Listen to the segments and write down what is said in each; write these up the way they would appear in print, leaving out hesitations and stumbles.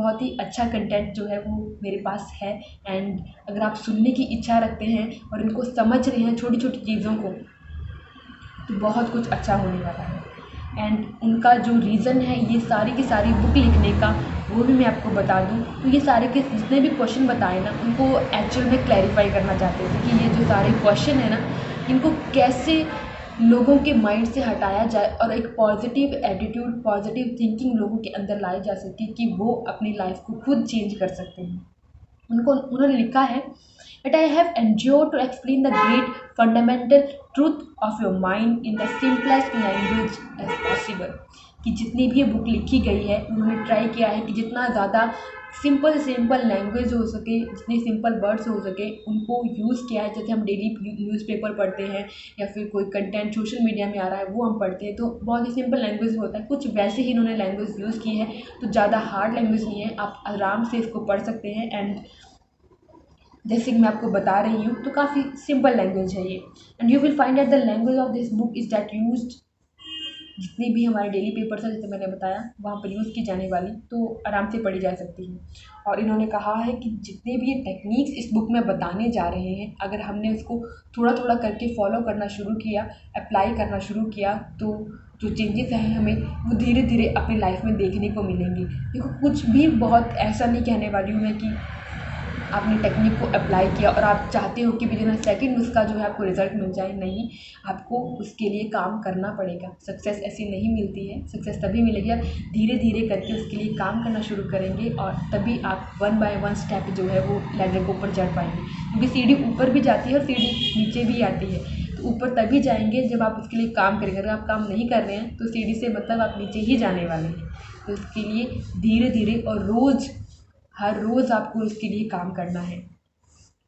बहुत ही अच्छा कंटेंट जो है वो मेरे पास है। एंड अगर आप सुनने की इच्छा रखते हैं और इनको समझ रहे हैं छोटी छोटी चीज़ों को, तो बहुत कुछ अच्छा होने वाला है। एंड उनका जो रीज़न है ये सारी की सारी बुक लिखने का, वो भी मैं आपको बता दूं। तो ये सारे के जितने भी क्वेश्चन बताए ना, उनको एक्चुअल में क्लैरिफाई करना चाहते थे कि ये जो सारे क्वेश्चन है ना, इनको कैसे लोगों के माइंड से हटाया जाए और एक पॉजिटिव एटीट्यूड, पॉजिटिव थिंकिंग लोगों के अंदर लाई जा सके कि वो अपनी लाइफ को खुद चेंज कर सकते हैं। उन्होंने लिखा है that I have endured to explain the great fundamental truth of your mind in the simplest language as possible। कि जितनी भी ये बुक लिखी गई है, उन्होंने ट्राई किया है कि जितना ज़्यादा सिंपल लैंग्वेज हो सके, जितने सिंपल वर्ड्स हो सके, उनको यूज़ किया है। जैसे हम डेली न्यूज़पेपर पढ़ते हैं या फिर कोई कंटेंट सोशल मीडिया में आ रहा है वो हम पढ़ते हैं, तो बहुत ही सिंपल लैंग्वेज में होता है, कुछ वैसे ही इन्होंने लैंग्वेज यूज़ की है। तो ज़्यादा हार्ड लैंग्वेज नहीं है, आप आराम से इसको पढ़ सकते हैं। एंड जैसे कि मैं आपको बता रही हूँ, तो काफ़ी सिंपल लैंग्वेज है ये। And you will find that the language of this book is that used, जितनी भी हमारे डेली पेपर्स हैं जैसे मैंने बताया वहाँ पर यूज़ की जाने वाली, तो आराम से पढ़ी जा सकती है। और इन्होंने कहा है कि जितने भी ये टेक्निक्स इस बुक में बताने जा रहे हैं, अगर हमने उसको थोड़ा थोड़ा करके फॉलो करना शुरू किया, अप्लाई करना शुरू किया, तो जो चेंजेस हैं हमें वो धीरे धीरे अपनी लाइफ में देखने को मिलेंगे। देखो, कुछ भी बहुत ऐसा नहीं कहने वाली हूँ मैं कि आपने टेक्निक को अप्लाई किया और आप चाहते हो कि विदिन अ सेकंड उसका जो है आपको रिज़ल्ट मिल जाए। नहीं, आपको उसके लिए काम करना पड़ेगा। सक्सेस ऐसी नहीं मिलती है, सक्सेस तभी मिलेगी आप धीरे धीरे करके उसके लिए काम करना शुरू करेंगे, और तभी आप वन बाय वन स्टेप जो है वो लैडर के ऊपर चढ़ पाएंगे। क्योंकि सीढ़ी ऊपर भी जाती है और सीढ़ी नीचे भी आती है, तो ऊपर तभी जाएंगे जब आप उसके लिए काम करेंगे। अगर आप काम नहीं कर रहे हैं तो सीढ़ी से मतलब आप नीचे ही जाने वाले हैं। तो उसके लिए धीरे धीरे और हर रोज़ आपको उसके लिए काम करना है।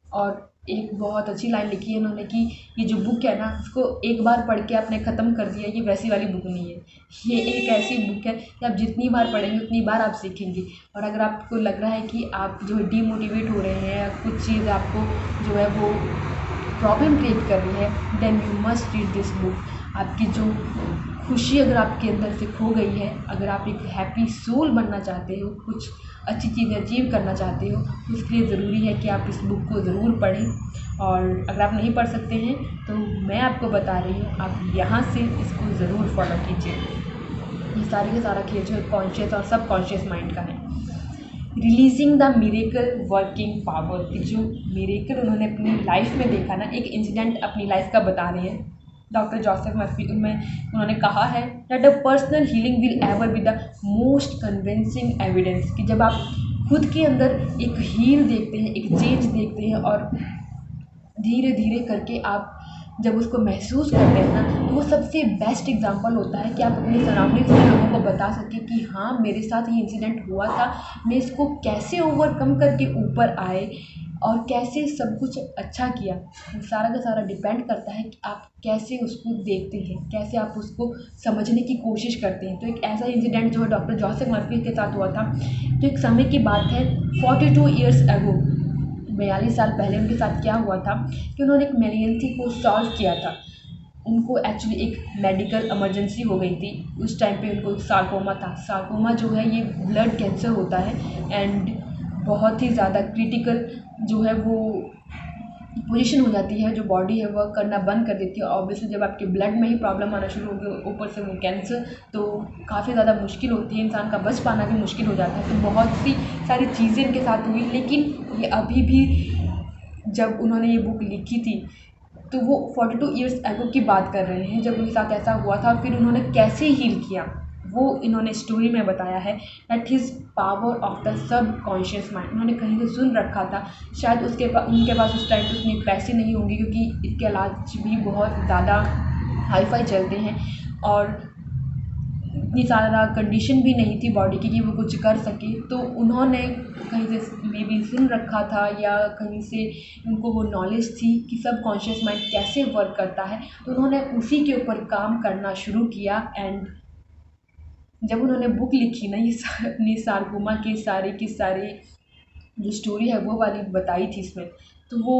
और एक बहुत अच्छी लाइन लिखी है उन्होंने कि ये जो बुक है ना, उसको एक बार पढ़ के आपने ख़त्म कर दिया, ये वैसी वाली बुक नहीं है। ये एक ऐसी बुक है कि आप जितनी बार पढ़ेंगे उतनी बार आप सीखेंगे। और अगर आपको लग रहा है कि आप जो है डीमोटिवेट हो रहे हैं या कुछ चीज़ आपको जो है वो प्रॉब्लम क्रिएट कर रही है, then you must read this book. आपकी जो खुशी अगर आपके अंदर से खो गई है, अगर आप एक हैप्पी सोल बनना चाहते हो, कुछ अच्छी चीज़ें अचीव करना चाहते हो, तो उसके लिए ज़रूरी है कि आप इस बुक को ज़रूर पढ़ें। और अगर आप नहीं पढ़ सकते हैं तो मैं आपको बता रही हूँ, आप यहाँ से इसको ज़रूर फॉलो कीजिए। ये सारे का सारा खेल जो है कॉन्शियस और सब कॉन्शियस माइंड का है। Releasing the miracle working power, कि जो मिरेकल उन्होंने अपनी लाइफ में देखा ना, एक इंसिडेंट अपनी लाइफ का बता रहे हैं डॉक्टर जोसेफ मर्फी। उनमें उन्होंने कहा है that a personal healing will ever be the most convincing evidence, कि जब आप खुद के अंदर एक हील देखते हैं, एक चेंज देखते हैं, और धीरे धीरे करके आप जब उसको महसूस करते हैं ना, तो वो सबसे बेस्ट एग्जांपल होता है कि आप अपने सराउंडिंग्स के लोगों को बता सकें कि हाँ, मेरे साथ ये इंसिडेंट हुआ था, मैं इसको कैसे ओवरकम करके ऊपर आए और कैसे सब कुछ अच्छा किया। सारा का सारा डिपेंड करता है कि आप कैसे उसको देखते हैं, कैसे आप उसको समझने की कोशिश करते हैं। तो एक ऐसा इंसिडेंट जो है डॉक्टर जोसेफ मर्फी के साथ हुआ था, तो एक समय की बात है 42 ईयर्स अगो, 42 साल पहले उनके साथ क्या हुआ था कि उन्होंने एक मेलिग्नेंसी को सॉल्व किया था। उनको एक्चुअली एक मेडिकल इमरजेंसी हो गई थी। उस टाइम पे उनको सार्कोमा था। सार्कोमा जो है ये ब्लड कैंसर होता है, एंड बहुत ही ज़्यादा क्रिटिकल जो है वो पोजीशन हो जाती है, जो बॉडी है वर्क करना बंद कर देती है। ऑब्वियसली जब आपके ब्लड में ही प्रॉब्लम आना शुरू होगी, ऊपर से वो कैंसर, तो काफ़ी ज़्यादा मुश्किल होती है, इंसान का बच पाना भी मुश्किल हो जाता है। तो बहुत सी सारी चीज़ें इनके साथ हुई, लेकिन ये अभी भी जब उन्होंने ये बुक लिखी थी तो वो 42 ईयर्स एगो की बात कर रहे हैं जब उनके साथ ऐसा हुआ था। फिर उन्होंने कैसे हील किया वो इन्होंने स्टोरी में बताया है। That his power of the sub conscious mind. उन्होंने कहीं से सुन रखा था, शायद उनके पास उस टाइम पे उतने पैसे नहीं होंगे, क्योंकि इसके इलाज भी बहुत ज़्यादा हाई फाई चलते हैं, और इतनी ज़्यादा कंडीशन भी नहीं थी बॉडी की कि वो कुछ कर सके। तो उन्होंने कहीं से मे बी सुन रखा था या कहीं से उनको वो नॉलेज थी कि सब कॉन्शियस माइंड कैसे वर्क करता है, तो उन्होंने उसी के ऊपर काम करना शुरू किया। एंड जब उन्होंने बुक लिखी ना, ये अपनी सार्कोमा की सारी जो स्टोरी है वो वाली बताई थी इसमें, तो वो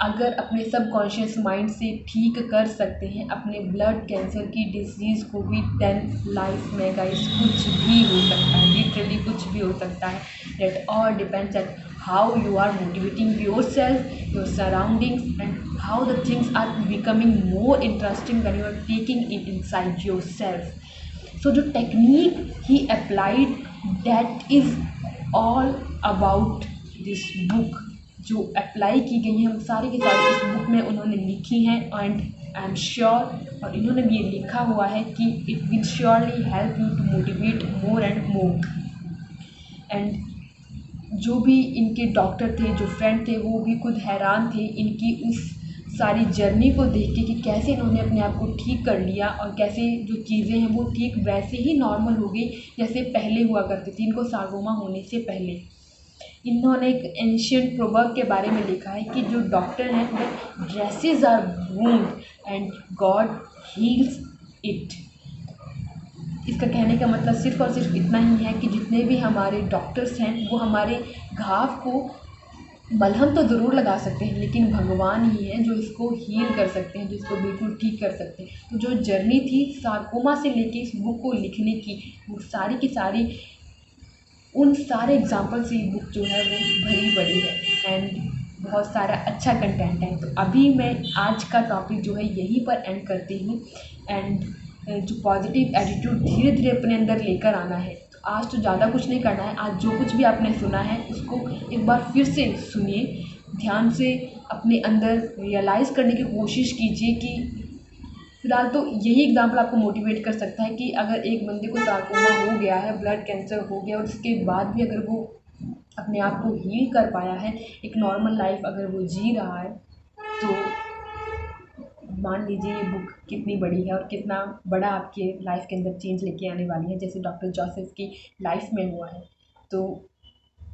अगर अपने सबकॉन्शियस माइंड से ठीक कर सकते हैं अपने ब्लड कैंसर की डिजीज़ को भी, देन लाइफ में गाइस कुछ भी हो सकता है, लिटरली कुछ भी हो सकता है। That all depends at how you are motivating yourself, your surroundings, and how the things are becoming more interesting when you are taking it inside yourself. So जो technique he applied, that is all about this book जो apply की गई हैं, वो सारी की सारी इस बुक में उन्होंने लिखी हैं। एंड आई एम श्योर, और इन्होंने भी ये लिखा हुआ है कि it will surely help you to motivate more and more. And जो भी इनके डॉक्टर थे, जो फ्रेंड थे, वो भी खुद हैरान थे इनकी उस सारी जर्नी को देख के कि कैसे इन्होंने अपने आप को ठीक कर लिया और कैसे जो चीज़ें हैं वो ठीक वैसे ही नॉर्मल हो गई जैसे पहले हुआ करती थी, इनको सार्कोमा होने से पहले। इन्होंने एक एंशियंट प्रोवर्ब के बारे में लिखा है कि जो डॉक्टर हैं वो dresses are wound and God heals it. इसका कहने का मतलब सिर्फ़ और सिर्फ इतना ही है कि जितने भी हमारे डॉक्टर्स हैं वो हमारे घाव को मलहम तो ज़रूर लगा सकते हैं, लेकिन भगवान ही हैं जो इसको हील कर सकते हैं, जो इसको बिल्कुल ठीक कर सकते हैं। तो जो जर्नी थी सार्कोमा से लेके इस बुक को लिखने की, वो सारी की सारी उन सारे एग्जाम्पल से ये बुक जो है वो भरी पड़ी है। एंड बहुत सारा अच्छा कंटेंट है। तो अभी मैं आज का टॉपिक जो है यहीं पर एंड करती हूँ। एंड जो पॉजिटिव एटीट्यूड धीरे धीरे अपने अंदर लेकर आना है, तो आज तो ज़्यादा कुछ नहीं करना है। आज जो कुछ भी आपने सुना है उसको एक बार फिर से सुनिए, ध्यान से अपने अंदर रियलाइज़ करने की कोशिश कीजिए कि फिलहाल तो यही एग्जाम्पल आपको मोटिवेट कर सकता है कि अगर एक बंदे को सार्कोमा हो गया है, ब्लड कैंसर हो गया, और उसके बाद भी अगर वो अपने आप को हील कर पाया है, एक नॉर्मल लाइफ अगर वो जी रहा है, तो मान लीजिए ये बुक कितनी बड़ी है और कितना बड़ा आपके लाइफ के अंदर चेंज लेके आने वाली है, जैसे डॉक्टर जोसेफ की लाइफ में हुआ है। तो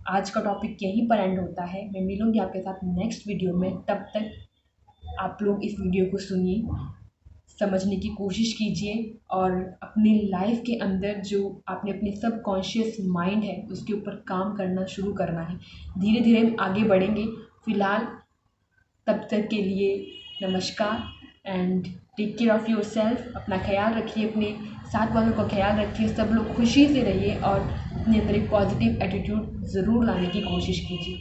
आज का टॉपिक यहीं पर एंड होता है। मैं मिलूँगी आपके साथ नेक्स्ट वीडियो में। तब तक आप लोग इस वीडियो को सुनिए, समझने की कोशिश कीजिए, और अपनी लाइफ के अंदर जो आपने अपने सबकॉन्शियस माइंड है उसके ऊपर काम करना शुरू करना है। धीरे धीरे हम आगे बढ़ेंगे। फ़िलहाल तब तक के लिए नमस्कार and take care of yourself. अपना ख्याल रखिए, अपने साथ वालों का ख्याल रखिए, सब लोग खुशी से रहिए और अपने अंदर एक पॉजिटिव एटीट्यूड ज़रूर लाने की कोशिश कीजिए।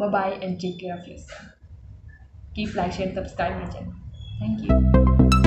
Bye bye and take care of yourself. Keep like share subscribe my channel. Thank you.